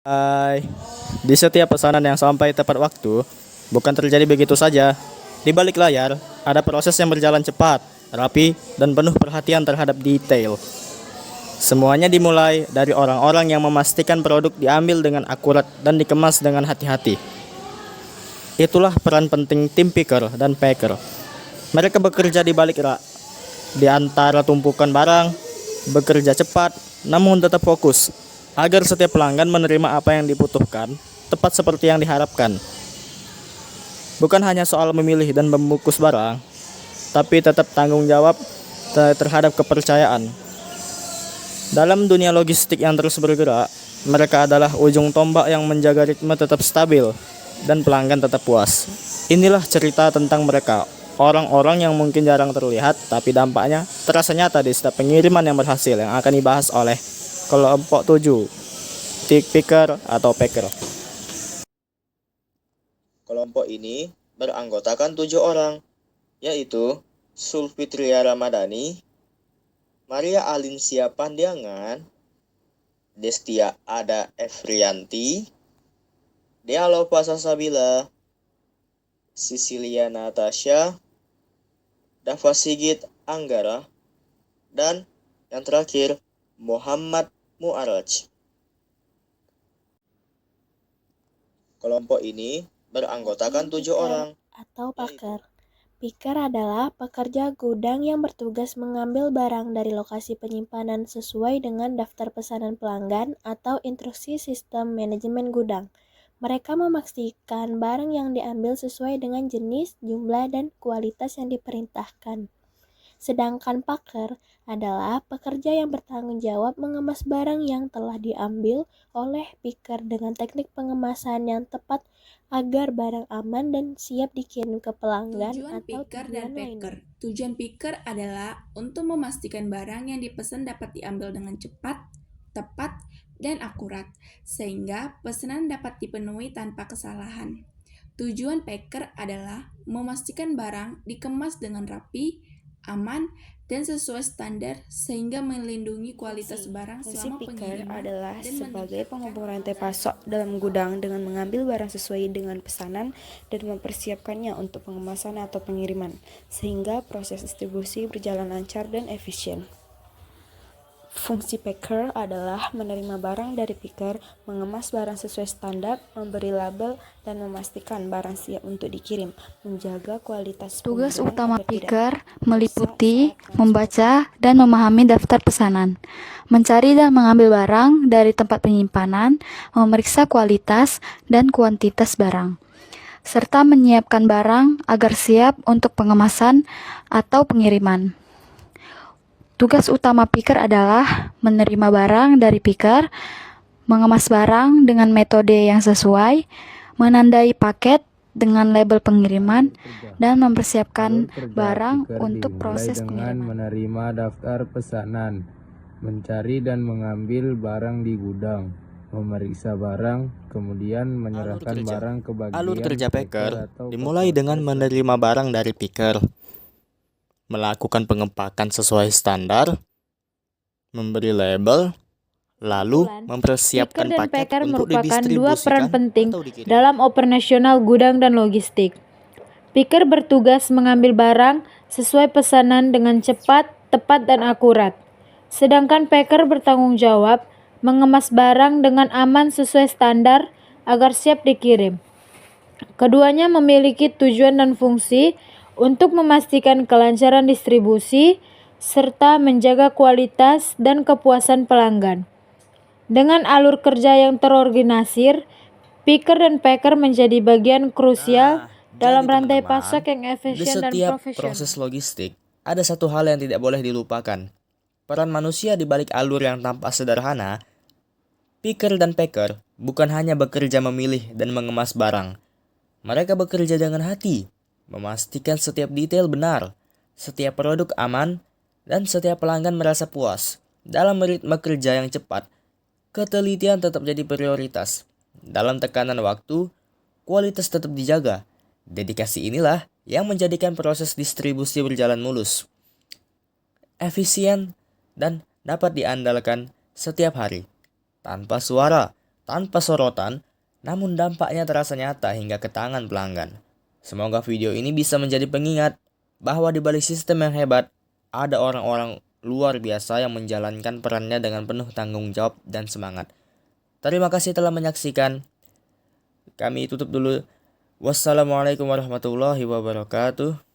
Hai, di setiap pesanan yang sampai tepat waktu, bukan terjadi begitu saja. Di balik layar, ada proses yang berjalan cepat, rapi, dan penuh perhatian terhadap detail. Semuanya dimulai dari orang-orang yang memastikan produk diambil dengan akurat dan dikemas dengan hati-hati. Itulah peran penting tim picker dan packer. Mereka bekerja di balik rak, di antara tumpukan barang, bekerja cepat, namun tetap fokus, agar setiap pelanggan menerima apa yang dibutuhkan, tepat seperti yang diharapkan. Bukan hanya soal memilih dan membungkus barang, tapi tetap tanggung jawab terhadap kepercayaan. Dalam dunia logistik yang terus bergerak, mereka adalah ujung tombak yang menjaga ritme tetap stabil dan pelanggan tetap puas. Inilah cerita tentang mereka, orang-orang yang mungkin jarang terlihat, tapi dampaknya terasa nyata di setiap pengiriman yang berhasil yang akan dibahas oleh kelompok 7, picker atau packer. Kelompok ini beranggotakan 7 orang, yaitu Sulfitria Ramadhani, Maria Alinsia Pandiangan, Destia Ada Efrianti, Dealova Sasabila, Sicilia Natasha, Dava Sigit Anggara, dan yang terakhir Muhammad Mu'araj. Kelompok ini beranggotakan 7 orang atau packer. Picker adalah pekerja gudang yang bertugas mengambil barang dari lokasi penyimpanan sesuai dengan daftar pesanan pelanggan atau instruksi sistem manajemen gudang. Mereka memastikan barang yang diambil sesuai dengan jenis, jumlah, dan kualitas yang diperintahkan. Sedangkan packer adalah pekerja yang bertanggung jawab mengemas barang yang telah diambil oleh picker dengan teknik pengemasan yang tepat agar barang aman dan siap dikirim ke pelanggan atau picker dan packer. lainnya. Tujuan picker adalah untuk memastikan barang yang dipesan dapat diambil dengan cepat, tepat, dan akurat, sehingga pesanan dapat dipenuhi tanpa kesalahan. Tujuan packer adalah memastikan barang dikemas dengan rapi, aman, dan sesuai standar sehingga melindungi kualitas barang Fungsi selama picker pengiriman adalah dan sebagai meningkatkan penghubung rantai pasok dalam gudang dengan mengambil barang sesuai dengan pesanan dan mempersiapkannya untuk pengemasan atau pengiriman, sehingga proses distribusi berjalan lancar dan efisien. Fungsi packer adalah menerima barang dari picker, mengemas barang sesuai standar, memberi label, dan memastikan barang siap untuk dikirim, menjaga kualitas Tugas pengiriman utama agar tidak picker rusak meliputi, saat transport. membaca, dan memahami daftar pesanan, mencari dan mengambil barang dari tempat penyimpanan, memeriksa kualitas dan kuantitas barang, serta menyiapkan barang agar siap untuk pengemasan atau pengiriman. Tugas utama picker adalah menerima barang dari picker, mengemas barang dengan metode yang sesuai, menandai paket dengan label pengiriman, dan mempersiapkan barang untuk proses dengan pengiriman. menerima daftar pesanan, mencari dan mengambil barang di gudang, memeriksa barang, kemudian menyerahkan barang ke bagian Alur kerja packer atau dimulai dengan menerima barang dari picker, melakukan pengepakan sesuai standar, memberi label, lalu mempersiapkan Picker dan paket packer untuk merupakan dua didistribusikan peran penting atau dikirim. dalam operasional gudang dan logistik. Picker bertugas mengambil barang sesuai pesanan dengan cepat, tepat, dan akurat. Sedangkan packer bertanggung jawab mengemas barang dengan aman sesuai standar agar siap dikirim. Keduanya memiliki tujuan dan fungsi untuk memastikan kelancaran distribusi serta menjaga kualitas dan kepuasan pelanggan. Dengan alur kerja yang terorganisir, picker dan packer menjadi bagian krusial dalam Jadi, rantai teman-teman, pasok yang di efisien dan setiap profesional. proses logistik, ada satu hal yang tidak boleh dilupakan. Peran manusia di balik alur yang tampak sederhana. Picker dan packer bukan hanya bekerja memilih dan mengemas barang. Mereka bekerja dengan hati, memastikan setiap detail benar, setiap produk aman, dan setiap pelanggan merasa puas. Dalam ritme kerja yang cepat, ketelitian tetap jadi prioritas. Dalam tekanan waktu, kualitas tetap dijaga. Dedikasi inilah yang menjadikan proses distribusi berjalan mulus, efisien, dan dapat diandalkan setiap hari. Tanpa suara, tanpa sorotan, namun dampaknya terasa nyata hingga ke tangan pelanggan. Semoga video ini bisa menjadi pengingat bahwa di balik sistem yang hebat, ada orang-orang luar biasa yang menjalankan perannya dengan penuh tanggung jawab dan semangat. Terima kasih telah menyaksikan. Kami tutup dulu. Wassalamualaikum warahmatullahi wabarakatuh.